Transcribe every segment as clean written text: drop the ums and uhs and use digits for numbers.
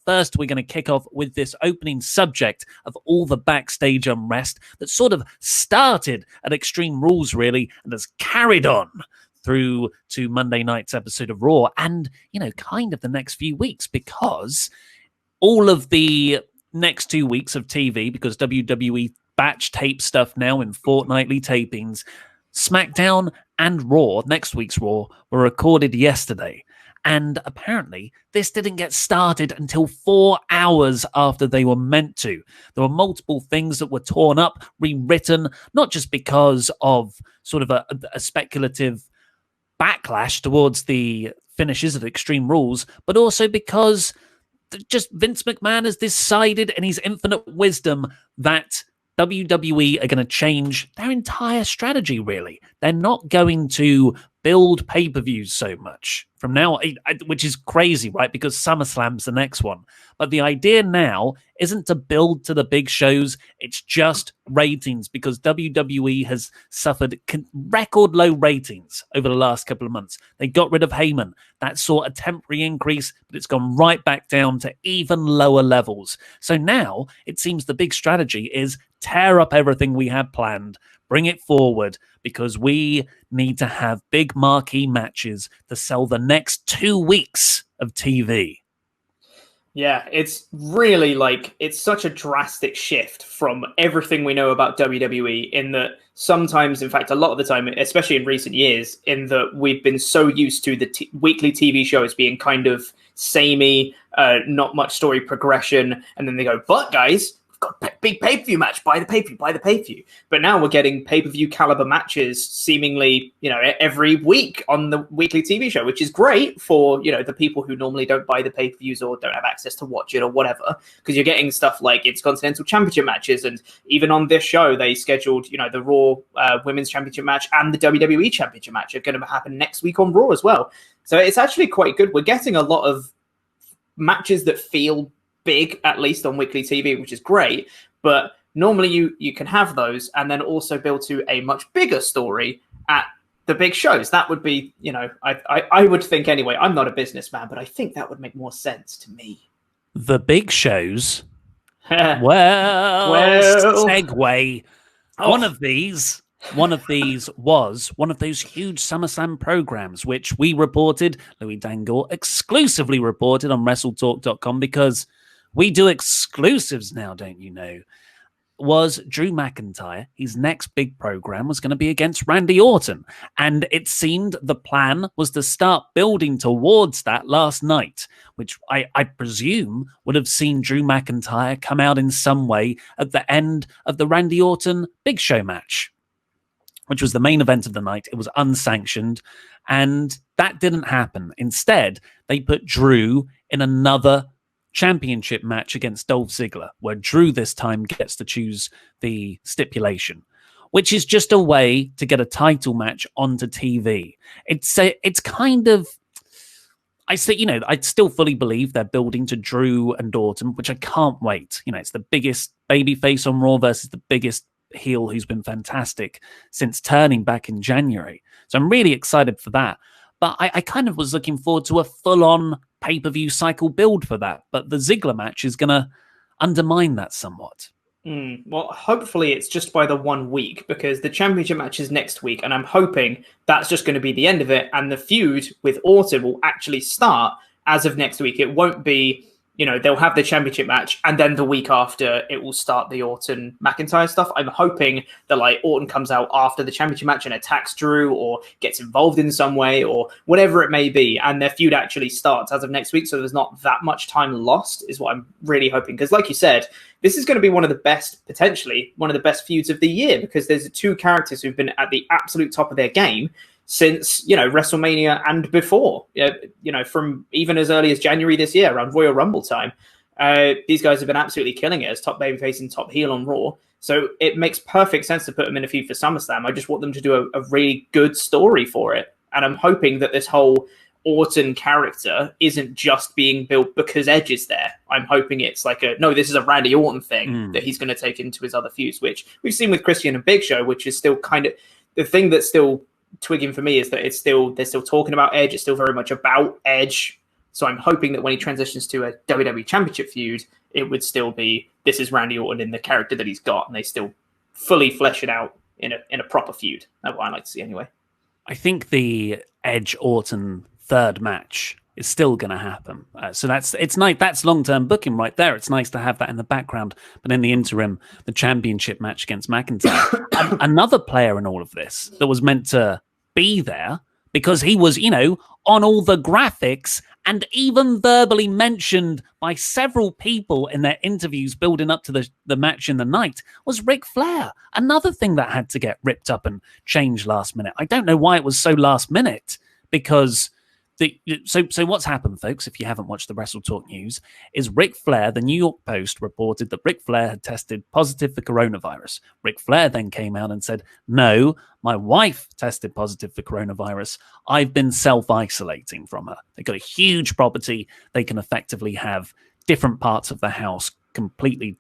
first, we're going to kick off with this opening subject of all the backstage unrest that sort of started at Extreme Rules, really, and has carried on through to Monday night's episode of Raw and, kind of the next few weeks, because all of the next 2 weeks of TV, because WWE batch tape stuff now in fortnightly tapings, SmackDown and Raw, next week's Raw, were recorded yesterday. And apparently, this didn't get started until 4 hours after they were meant to. There were multiple things that were torn up, rewritten, not just because of sort of a speculative backlash towards the finishes of Extreme Rules, but also because just Vince McMahon has decided in his infinite wisdom that WWE are going to change their entire strategy, really. They're not going to build pay-per-views so much from now, which is crazy, right? Because SummerSlam's the next one. But the idea now isn't to build to the big shows. It's just ratings, because WWE has suffered record low ratings over the last couple of months. They got rid of Heyman. That saw a temporary increase, but it's gone right back down to even lower levels. So now it seems the big strategy is tear up everything we had planned, bring it forward, because we need to have big marquee matches to sell the next 2 weeks of TV. Yeah, it's really it's such a drastic shift from everything we know about WWE, in that sometimes, in fact, a lot of the time, especially in recent years, in that we've been so used to the weekly TV shows being kind of samey, not much story progression. And then they go, but guys, got a big pay-per-view match, buy the pay-per-view. But now we're getting pay-per-view caliber matches seemingly, every week on the weekly TV show, which is great for, the people who normally don't buy the pay-per-views or don't have access to watch it or whatever, because you're getting stuff like Intercontinental Championship matches. And even on this show, they scheduled, the Raw Women's Championship match and the WWE Championship match are going to happen next week on Raw as well. So it's actually quite good. We're getting a lot of matches that feel big, at least on weekly TV, which is great. But normally you can have those and then also build to a much bigger story at the big shows. That would be, I would think anyway. I'm not a businessman, but I think that would make more sense to me. The big shows. well, segue. Oh. One of these was one of those huge SummerSlam programs, which we reported, Louis Dangle exclusively reported on WrestleTalk.com, because we do exclusives now, don't you know? Was Drew McIntyre. His next big program was going to be against Randy Orton. And it seemed the plan was to start building towards that last night, which I presume would have seen Drew McIntyre come out in some way at the end of the Randy Orton Big Show match, which was the main event of the night. It was unsanctioned, and that didn't happen. Instead, they put Drew in another championship match against Dolph Ziggler, where Drew this time gets to choose the stipulation, which is just a way to get a title match onto TV. It's kind of, I still fully believe they're building to Drew and Orton, which I can't wait. It's the biggest babyface on Raw versus the biggest heel who's been fantastic since turning back in January. So I'm really excited for that. But I kind of was looking forward to a full-on pay-per-view cycle build for that. But the Ziggler match is going to undermine that somewhat. Well, hopefully it's just by the 1 week, because the championship match is next week. And I'm hoping that's just going to be the end of it. And the feud with Orton will actually start as of next week. It won't be, they'll have the championship match and then the week after it will start the Orton McIntyre stuff. I'm hoping that Orton comes out after the championship match and attacks Drew or gets involved in some way or whatever it may be. And their feud actually starts as of next week. So there's not that much time lost is what I'm really hoping. Because like you said, this is going to be potentially one of the best feuds of the year, because there's two characters who've been at the absolute top of their game since, WrestleMania and before, from even as early as January this year, around Royal Rumble time. These guys have been absolutely killing it as top babyface and top heel on Raw. So it makes perfect sense to put them in a feud for SummerSlam. I just want them to do a really good story for it. And I'm hoping that this whole Orton character isn't just being built because Edge is there. I'm hoping it's this is a Randy Orton thing that he's going to take into his other feuds, which we've seen with Christian and Big Show, which is still kind of the thing that's still twigging for me, is that they're still talking about Edge. It's still very much about Edge. So I'm hoping that when he transitions to a WWE Championship feud, it would still be, this is Randy Orton in the character that he's got, and they still fully flesh it out in a proper feud. That's what I like to see anyway. I think the Edge Orton third match is still going to happen. So it's nice. That's long-term booking right there. It's nice to have that in the background. But in the interim, the championship match against McIntyre, another player in all of this that was meant to be there because he was, on all the graphics and even verbally mentioned by several people in their interviews building up to the match in the night, was Ric Flair. Another thing that had to get ripped up and changed last minute. I don't know why it was so last minute, because so what's happened, folks, if you haven't watched the WrestleTalk news, is Ric Flair, the New York Post, reported that Ric Flair had tested positive for coronavirus. Ric Flair then came out and said, no, my wife tested positive for coronavirus. I've been self-isolating from her. They've got a huge property. They can effectively have different parts of the house completely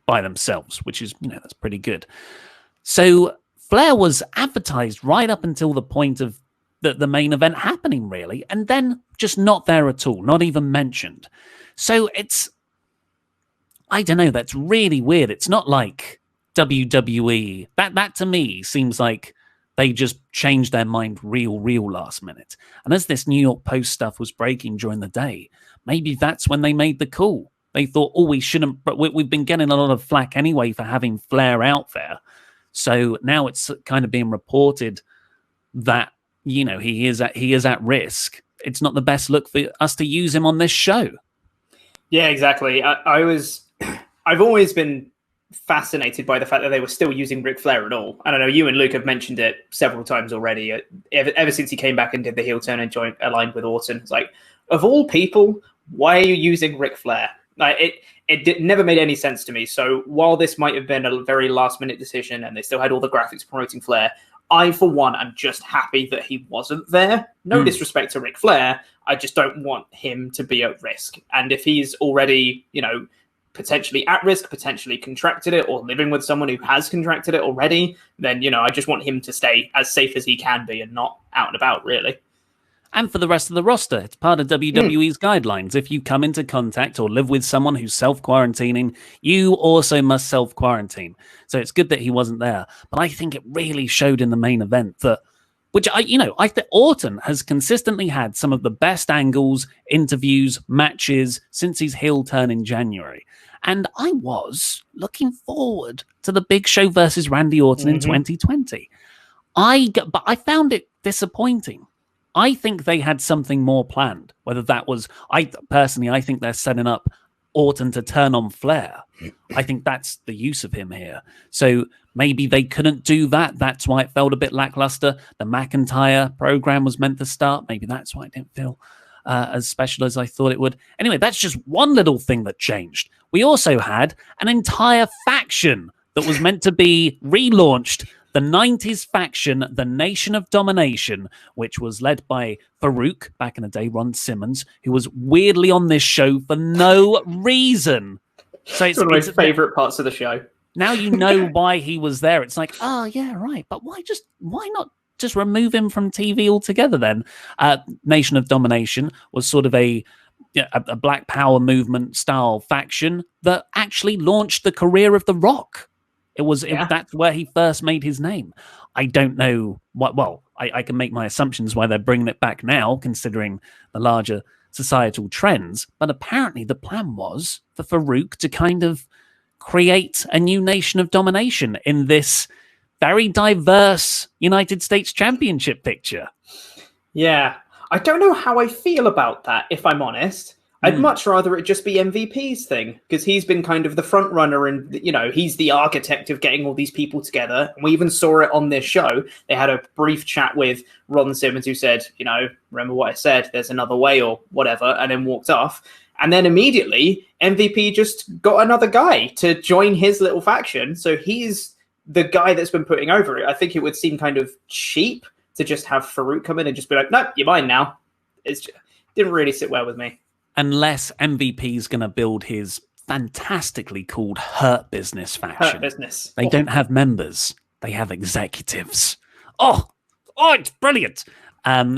by themselves, which is, that's pretty good. So Flair was advertised right up until the point of the main event happening, really, and then just not there at all, not even mentioned. So I don't know, that's really weird. It's not like WWE. That to me seems like they just changed their mind real last minute. And as this New York Post stuff was breaking during the day, maybe that's when they made the call. They thought, we shouldn't, but we've been getting a lot of flack anyway for having Flair out there. So now it's kind of being reported that he is at risk. It's not the best look for us to use him on this show. Yeah, exactly. I've always been fascinated by the fact that they were still using Ric Flair at all. I don't know, you and Luke have mentioned it several times already. Ever since he came back and did the heel turn and aligned with Orton, it's like, of all people, why are you using Ric Flair? Like, it never made any sense to me. So while this might have been a very last minute decision and they still had all the graphics promoting Flair, I, for one, am just happy that he wasn't there. No disrespect to Ric Flair. I just don't want him to be at risk. And if he's already, potentially at risk, potentially contracted it, or living with someone who has contracted it already, then, I just want him to stay as safe as he can be and not out and about, really. And for the rest of the roster, it's part of WWE's guidelines. If you come into contact or live with someone who's self-quarantining, you also must self-quarantine. So it's good that he wasn't there. But I think it really showed in the main event that, I think Orton has consistently had some of the best angles, interviews, matches since his heel turn in January. And I was looking forward to the Big Show versus Randy Orton in 2020. But I found it disappointing. I think they had something more planned. Whether that was, I think they're setting up Orton to turn on Flair. I think that's the use of him here. So maybe they couldn't do that. That's why it felt a bit lackluster. The McIntyre program was meant to start. Maybe that's why it didn't feel as special as I thought it would. Anyway, that's just one little thing that changed. We also had an entire faction that was meant to be relaunched. The 90s faction, the Nation of Domination, which was led by Farouk, back in the day, Ron Simmons, who was weirdly on this show for no reason. So it's one of my favorite parts of the show. Now you know why he was there. It's like, oh, yeah, right. But why not just remove him from TV altogether then? Nation of Domination was sort of a Black Power movement style faction that actually launched the career of The Rock. That's where he first made his name. I don't know I can make my assumptions why they're bringing it back now, considering the larger societal trends. But apparently the plan was for Farouk to kind of create a new Nation of Domination in this very diverse United States Championship picture. Yeah. I don't know how I feel about that, if I'm honest. I'd much rather it just be MVP's thing, because he's been kind of the front runner and, he's the architect of getting all these people together. And we even saw it on this show. They had a brief chat with Ron Simmons who said, remember what I said, there's another way or whatever, and then walked off. And then immediately MVP just got another guy to join his little faction. So he's the guy that's been putting over it. I think it would seem kind of cheap to just have Farouk come in and just be like, nope, you're mine now. Didn't really sit well with me. Unless MVP is going to build his fantastically called Hurt Business faction. Hurt Business. They don't have members. They have executives. Oh, it's brilliant.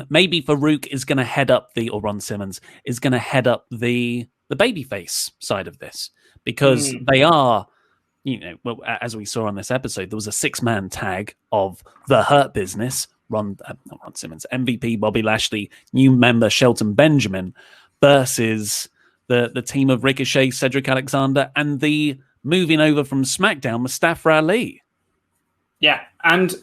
Maybe Farouk is going to head up or Ron Simmons is going to head up the babyface side of this, because they are, well, as we saw on this episode, there was a 6-man tag of the Hurt Business, not Ron Simmons, MVP Bobby Lashley, new member Shelton Benjamin, versus the team of Ricochet, Cedric Alexander, and the moving over from SmackDown, Mustafa Ali. Yeah, and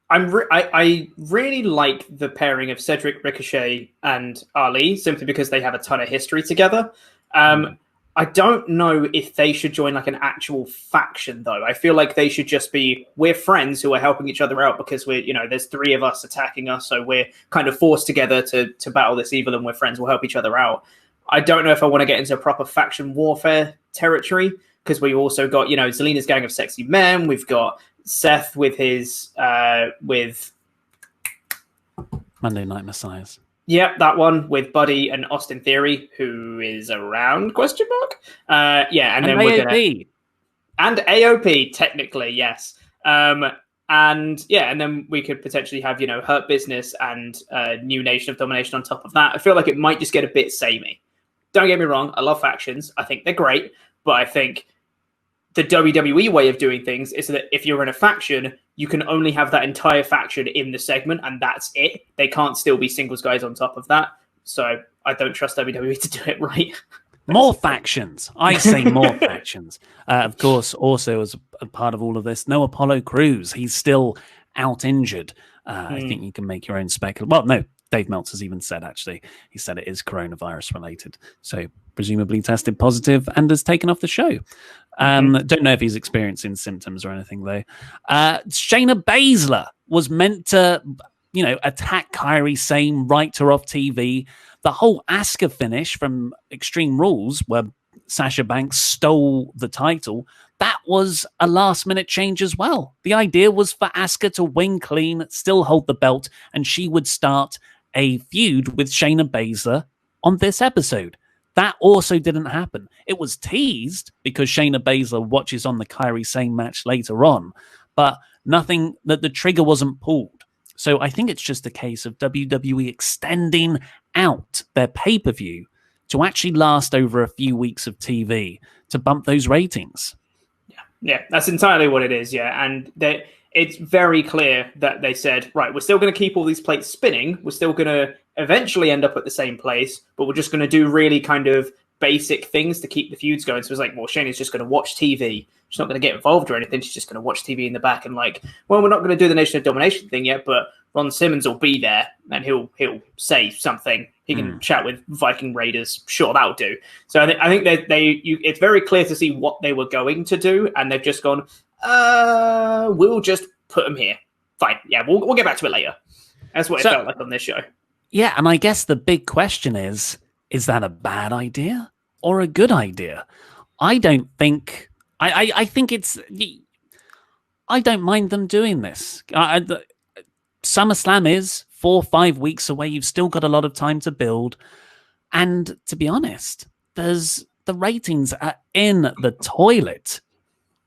I really like the pairing of Cedric, Ricochet, and Ali, simply because they have a ton of history together. I don't know if they should join like an actual faction, though. I feel like they should just be, we're friends who are helping each other out because there's 3 of us attacking us, so we're kind of forced together to battle this evil, and we're friends, we'll help each other out. I don't know if I want to get into proper faction warfare territory, because we also got, Zelina's gang of sexy men. We've got Seth with his, with Monday Night Messiahs. Yep, that one with Buddy and Austin Theory, who is around, ? Yeah, and then we're AOP. And AOP, technically, yes. And then we could potentially have, Hurt Business and New Nation of Domination on top of that. I feel like it might just get a bit samey. Don't get me wrong, I love factions. I think they're great, but I think the WWE way of doing things is that if you're in a faction, you can only have that entire faction in the segment, and that's it. They can't still be singles guys on top of that. So I don't trust WWE to do it right. More factions. I say more factions. Of course, also as a part of all of this, no Apollo Crews. He's still out injured. I think you can make your own speculation. Well, no, Dave Meltzer's even said, actually, he said it is coronavirus related. So presumably tested positive and has taken off the show. Don't know if he's experiencing symptoms or anything, though. Shayna Baszler was meant to, attack Kairi Sane, write her off TV. The whole Asuka finish from Extreme Rules, where Sasha Banks stole the title, that was a last-minute change as well. The idea was for Asuka to win clean, still hold the belt, and she would start a feud with Shayna Baszler on this episode. That also didn't happen. It was teased because Shayna Baszler watches on the Kairi Sane match later on, but nothing, that the trigger wasn't pulled. So I think it's just a case of WWE extending out their pay-per-view to actually last over a few weeks of TV to bump those ratings. Yeah, that's entirely what it is, yeah. And it's very clear that they said, right, we're still going to keep all these plates spinning. We're still going to eventually end up at the same place, but we're just going to do really kind of basic things to keep the feuds going. So it's like, well, Shayna's just going to watch TV. She's not going to get involved or anything. She's just going to watch TV in the back and like, well, we're not going to do the Nation of Domination thing yet, but Ron Simmons will be there and he'll say something. He can chat with Viking Raiders. Sure, that'll do. So I think that it's very clear to see what they were going to do, and they've just gone, we'll just put them here. Fine. Yeah, we'll get back to it later. That's what it felt like on this show. Yeah, and I guess the big question is that a bad idea or a good idea? I don't think... I think it's... I don't mind them doing this. SummerSlam is 4 or 5 weeks away. You've still got a lot of time to build. And to be honest, the ratings are in the toilet.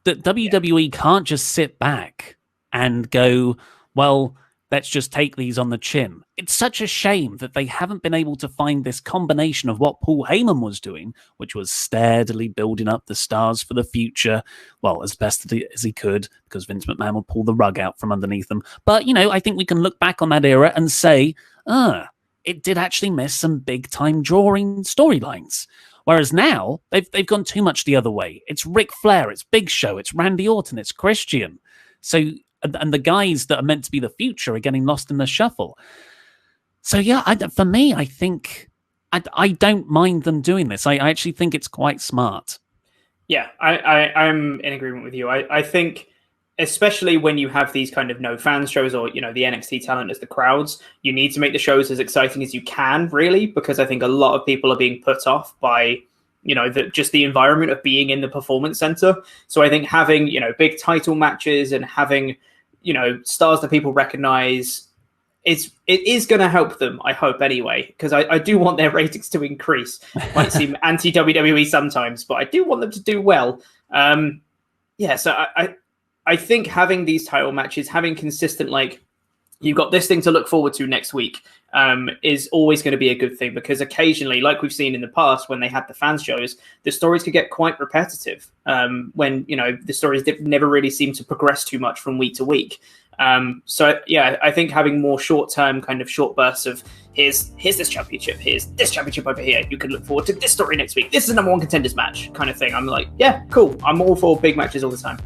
That WWE can't just sit back and go, well, let's just take these on the chin. It's such a shame that they haven't been able to find this combination of what Paul Heyman was doing, which was steadily building up the stars for the future, well, as best as he could, because Vince McMahon would pull the rug out from underneath them. But, I think we can look back on that era and say, it did actually miss some big-time drawing storylines. Whereas now, they've gone too much the other way. It's Ric Flair, it's Big Show, it's Randy Orton, it's Christian. So... And the guys that are meant to be the future are getting lost in the shuffle. So, yeah, for me, I think I don't mind them doing this. I actually think it's quite smart. Yeah, I'm in agreement with you. I think, especially when you have these kind of no fans shows or, the NXT talent as the crowds, you need to make the shows as exciting as you can, really, because I think a lot of people are being put off by... just the environment of being in the performance center. So I think having, big title matches and having, stars that people recognize, it is going to help them, I hope anyway, because I do want their ratings to increase. Might seem anti-WWE sometimes, but I do want them to do well. So I think having these title matches, having consistent, you've got this thing to look forward to next week, is always going to be a good thing, because occasionally, like we've seen in the past when they had the fan shows, the stories could get quite repetitive when, you know, the stories never really seem to progress too much from week to week. So yeah, I think having more short-term kind of short bursts of here's this championship, here's this championship over here, you can look forward to this story next week, this is the #1 contenders match kind of thing. I'm like, yeah, cool. I'm all for big matches all the time.